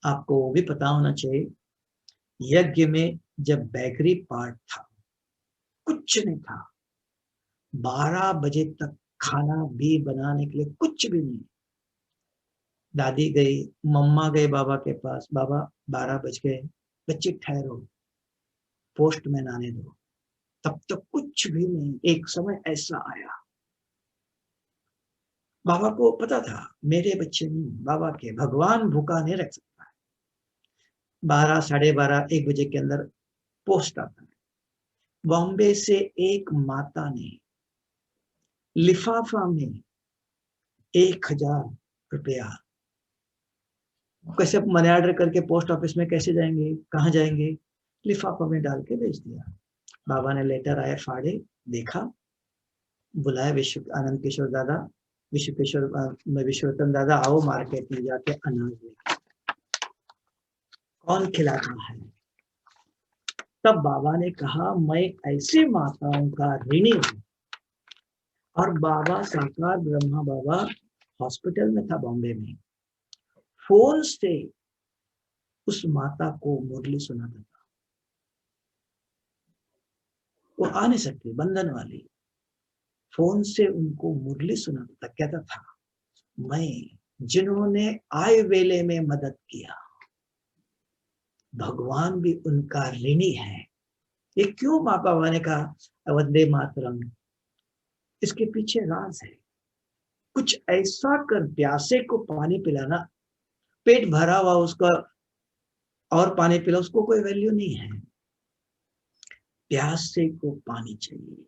आपको वो भी पता होना चाहिए, यज्ञ में जब बेकरी पार्ट था, कुछ नहीं था, 12 बजे तक खाना भी बनाने के लिए कुछ भी नहीं। दादी गई, मम्मा गए बाबा के पास, बाबा 12 बज गए, बच्चे ठहरो, पोस्टमैन आने दो। तब तक कुछ भी नहीं। एक समय ऐसा आया, बाबा को पता था मेरे बच्चे नहीं, बाबा के, भगवान भूखा नहीं रख सकता है। 12, 12:30, 1 बजे के अंदर पोस्ट आता है। बॉम्बे से एक माता ने लिफाफा में 1000 रुपया, कैसे मनी ऑर्डर करके पोस्ट ऑफिस में कैसे जाएंगे, कहाँ जाएंगे, लिफाफा में डाल के भेज दिया। बाबा ने लेटर आए, फाड़े, देखा, बुलाया विश्व आनंद किशोर दादा, विश्वरतन दादा, आओ मार्केट में जाके अनाज लेके। कौन खिलाता है? तब बाबा ने कहा, मैं ऐसी माताओं का ऋणी हूं। और बाबा साकार ब्रह्मा बाबा हॉस्पिटल में था बॉम्बे में, फोन से उस माता को मुरली सुनाता था। वो आ नहीं सकती, बंधन वाली, फोन से उनको मुरली सुनाता था। कहता था, मैं जिन्होंने आए वेले में मदद किया, भगवान भी उनका ऋणी है। ये क्यों माँ बाबा ने कहा वंदे मातरम? इसके पीछे राज है। कुछ ऐसा कर, प्यासे को पानी पिलाना, पेट भरा हुआ उसका और पानी पिला, उसको कोई वैल्यू नहीं है। प्यासे को पानी चाहिए।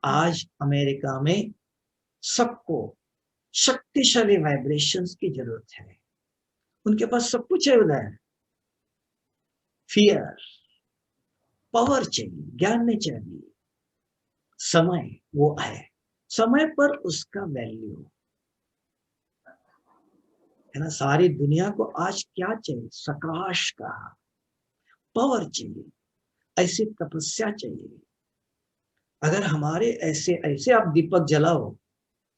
आज अमेरिका में सबको शक्तिशाली वाइब्रेशंस की जरूरत है। उनके पास सब कुछ है उधर, फियर, पावर चाहिए, ज्ञान नहीं चाहिए, समय वो है, समय पर उसका वैल्यू है ना। सारी दुनिया को आज क्या चाहिए? प्रकाश का, पावर चाहिए, ऐसी तपस्या चाहिए। अगर हमारे ऐसे ऐसे आप दीपक जलाओ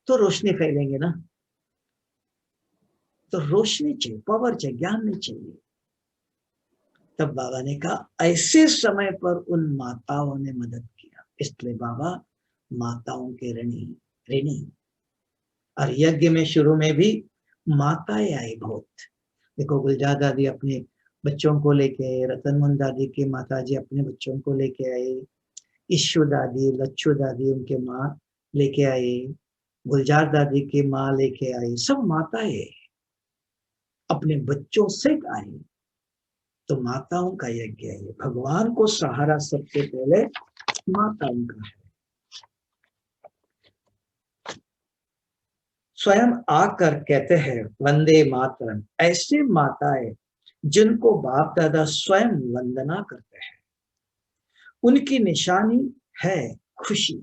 तो रोशनी फैलेंगे ना। तो रोशनी चाहिए, पावर चाहिए, ज्ञान नहीं चाहिए। तब बाबा ने कहा, ऐसे समय पर उन माताओं ने मदद किया, इसलिए बाबा माताओं के ऋणी ऋणी। और यज्ञ में शुरू में भी माताएं आई बहुत। देखो, गुलजार दादी अपने बच्चों को लेके आए, रतनमन दादी की माता जी अपने बच्चों को लेके आए, ईशु दादी, लच्छू दादी उनके माँ लेके आए, गुलजार दादी की माँ लेके आई, सब माताएं। अपने बच्चों से आए तो माताओं का यज्ञ है। भगवान को सहारा सबसे पहले माताओं का है। स्वयं आकर कहते हैं वंदे मातरम, ऐसे माताएं जिनको बाप दादा स्वयं वंदना करते हैं, उनकी निशानी है खुशी,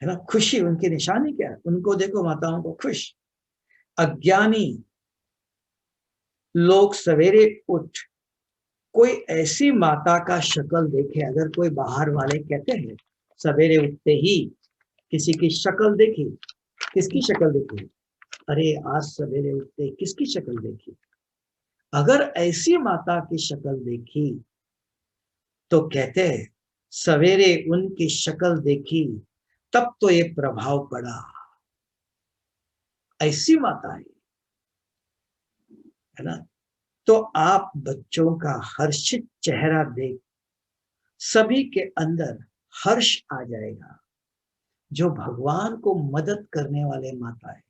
है ना। खुशी उनकी निशानी क्या है? उनको देखो माताओं को खुश। अज्ञानी लोग सवेरे उठ कोई ऐसी माता का शक्ल देखे, अगर कोई बाहर वाले कहते हैं सवेरे उठते ही किसी की शक्ल देखी, किसकी शक्ल देखी, अरे आज सवेरे उठते किसकी शक्ल देखी, अगर ऐसी माता की शक्ल देखी तो कहते हैं सवेरे उनकी शक्ल देखी तब तो ये प्रभाव पड़ा। ऐसी माता है ना। तो आप बच्चों का हर्षित चेहरा देख सभी के अंदर हर्ष आ जाएगा। जो भगवान को मदद करने वाले माता है,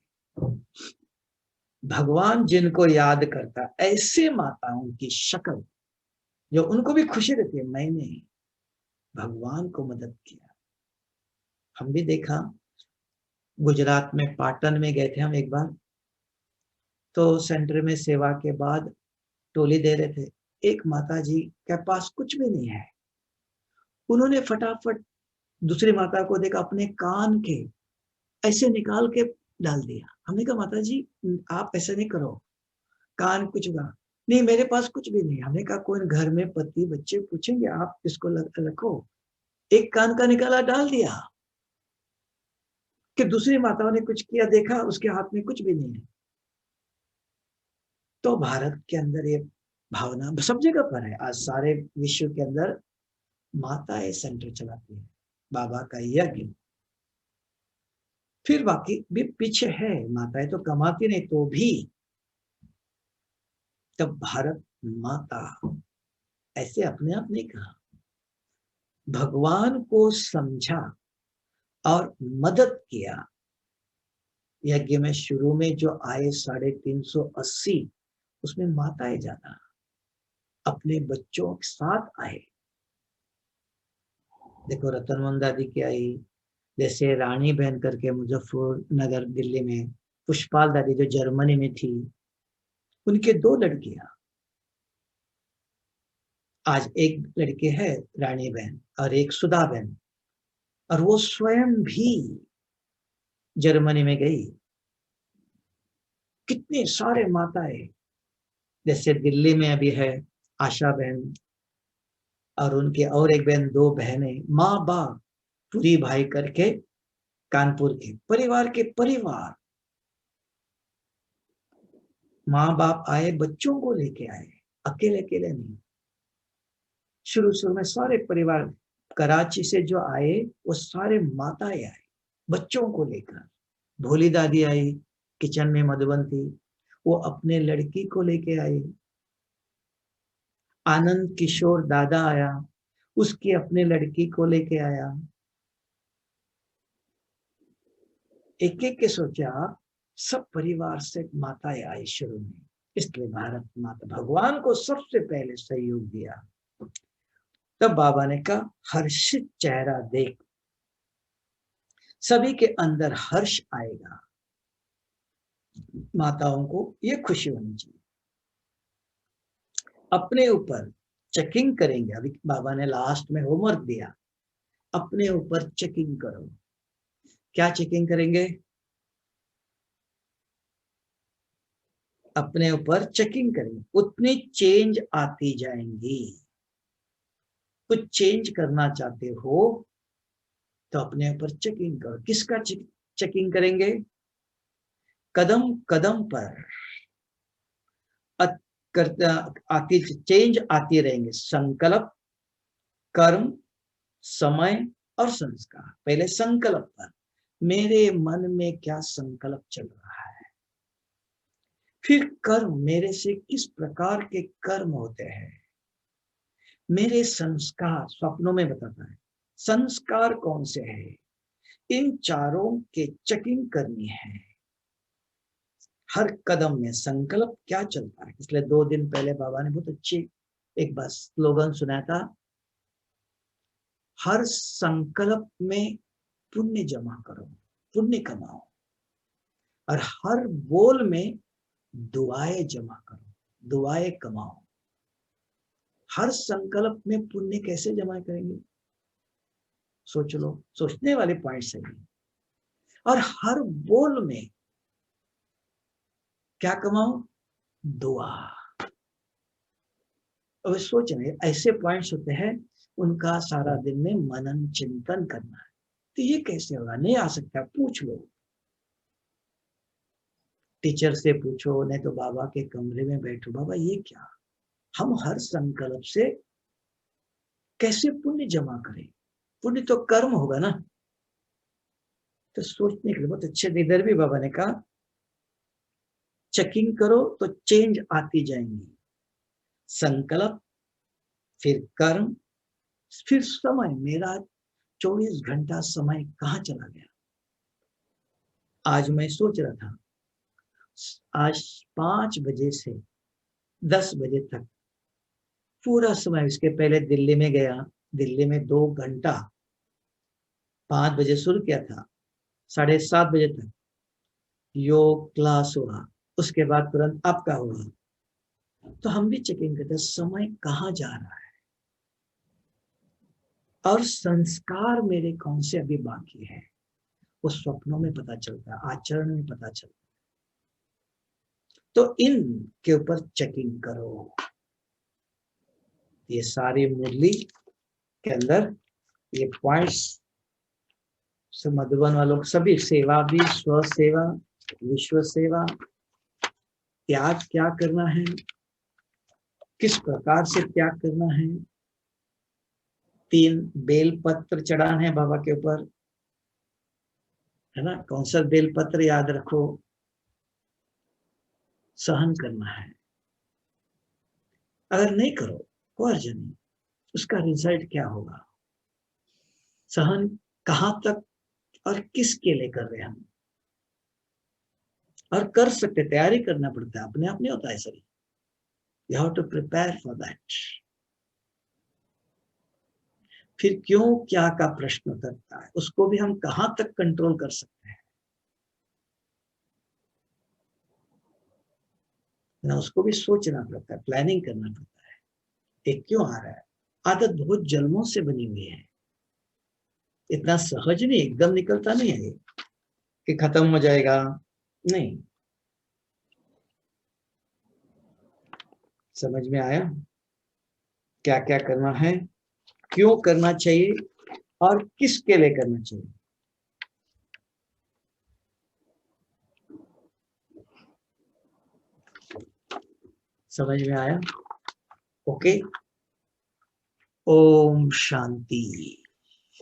भगवान जिनको याद करता, ऐसे माताओं की शक्ल जो उनको भी खुशी रहती है, मैंने भगवान को मदद किया। हम भी देखा, गुजरात में पाटन में गए थे हम एक बार, तो सेंटर में सेवा के बाद टोली दे रहे थे। एक माता जी के पास कुछ भी नहीं है, उन्होंने फटाफट दूसरी माता को देखा, अपने कान के ऐसे निकाल के डाल दिया। हमने कहा माता जी आप ऐसा नहीं करो, कान कुछ हुआ नहीं, मेरे पास कुछ भी नहीं। हमने कहा कोई घर में पति बच्चे पूछेंगे, आप इसको रखो। एक कान का निकाला डाल दिया। कि दूसरी माताओं ने कुछ किया, देखा उसके हाथ में कुछ भी नहीं है। तो भारत के अंदर ये भावना सब जगह पर है। आज सारे विश्व के अंदर माताएं सेंटर चलाती है, बाबा का यज्ञ। फिर बाकी भी पीछे है, माताएं तो कमाती नहीं तो भी। तब भारत माता ऐसे अपने आप नहीं कहा, भगवान को समझा और मदद किया। यज्ञ में शुरू में जो आए 380, उसमें माताएं ज्यादा अपने बच्चों के साथ आए। देखो रतनमन दादी की आई, जैसे रानी बहन करके मुजफ्फरनगर दिल्ली में, पुष्पाल दादी जो जर्मनी में थी, उनके 2 लड़कियां। आज एक लड़के है रानी बहन और एक सुधा बहन, और वो स्वयं भी जर्मनी में गई। कितने सारे माताएं, जैसे दिल्ली में अभी है आशा बहन और उनके और एक बहन, 2 बहनें, माँ बाप पूरी भाई करके कानपुर के परिवार के परिवार, माँ बाप आए, बच्चों को लेके आए, अकेले अकेले नहीं। शुरू में सारे परिवार कराची से जो आए वो सारे माताएं आए बच्चों को लेकर। भोली दादी आई, किचन में मधुबन थी, वो अपने लड़की को लेके आई। आनंद किशोर दादा आया, उसकी अपने लड़की को लेके आया। एक एक के सोचा, सब परिवार से माताएं आई शुरू में। इसलिए भारत माता भगवान को सबसे पहले सहयोग दिया। तब बाबा ने कहा हर्षित चेहरा देख सभी के अंदर हर्ष आएगा। माताओं को ये खुशी होनी चाहिए। अपने ऊपर चेकिंग करेंगे। अभी बाबा ने लास्ट में होमवर्क दिया, अपने ऊपर चेकिंग करो। क्या चेकिंग करेंगे? अपने ऊपर चेकिंग करेंगे, उतनी चेंज आती जाएंगी। कुछ चेंज करना चाहते हो तो अपने ऊपर चेकिंग करो। किसका चेकिंग करेंगे? कदम कदम पर आती चेंज आती रहेंगे। संकल्प, कर्म, समय और संस्कार। पहले संकल्प पर, मेरे मन में क्या संकल्प चल रहा है। फिर कर्म, मेरे से किस प्रकार के कर्म होते हैं। मेरे संस्कार, स्वप्नों में बताता है संस्कार कौन से हैं। इन चारों के चेकिंग करनी है। हर कदम में संकल्प क्या चलता है। इसलिए 2 दिन पहले बाबा ने बहुत अच्छी एक बार स्लोगन सुनाया था, हर संकल्प में पुण्य जमा करो, पुण्य कमाओ, और हर बोल में दुआएं जमा करो, दुआएं कमाओ। हर संकल्प में पुण्य कैसे जमा करेंगे, सोच लो, सोचने वाले पॉइंट सही। और हर बोल में क्या कमाओ, दुआ। अब सोच रहे ऐसे पॉइंट्स होते हैं, उनका सारा दिन में मनन चिंतन करना है। तो ये कैसे होगा, नहीं आ सकता, पूछ लो, टीचर से पूछो, नहीं तो बाबा के कमरे में बैठो, बाबा ये क्या, हम हर संकल्प से कैसे पुण्य जमा करें, पुण्य तो कर्म होगा ना। तो सोचने के लिए बहुत अच्छे, इधर भी बाबा ने कहा चेकिंग करो तो चेंज आती जाएंगी, संकल्प, फिर कर्म, फिर समय। मेरा 24 घंटा समय कहाँ चला गया। आज मैं सोच रहा था, आज 5 बजे से 10 बजे तक पूरा समय, इसके पहले दिल्ली में गया, दिल्ली में 2 घंटा, 5 बजे शुरू किया था, 7:30 बजे तक योग क्लास हुआ, उसके बाद तुरंत आपका हुआ। तो हम भी चेकिंग करते समय कहाँ जा रहा है, और संस्कार मेरे कौन से अभी बाकी है, वो स्वप्नों में पता चलता है, आचरण में पता चलता है। तो इन के ऊपर चेकिंग करो। ये सारी मुरली के अंदर ये पॉइंट्स मधुबन वालों सभी, सेवा भी, स्व सेवा, विश्व सेवा, त्याग क्या करना है, किस प्रकार से त्याग करना है, 3 बेल पत्र चढ़ाना है बाबा के ऊपर, है ना, कौन सा बेल पत्र याद रखो, सहन करना है। अगर नहीं करो कोई अर्थ नहीं, उसका रिजल्ट क्या होगा, सहन कहां तक और किसके लिए कर रहे हैं हम, और कर सकते, तैयारी करना पड़ता है, अपने आप नहीं होता है सही, you have to prepare for that. फिर क्यों क्या का प्रश्न करता है, उसको भी हम कहां तक कंट्रोल कर सकते हैं ना, उसको भी सोचना पड़ता है, प्लानिंग करना पड़ता है, ये क्यों आ रहा है। आदत बहुत जन्मों से बनी हुई है, इतना सहज नहीं, एकदम निकलता नहीं है कि खत्म हो जाएगा, नहीं। समझ में आया क्या क्या करना है, क्यों करना चाहिए, और किसके लिए करना चाहिए। समझ में आया, ओके। ओम शांति।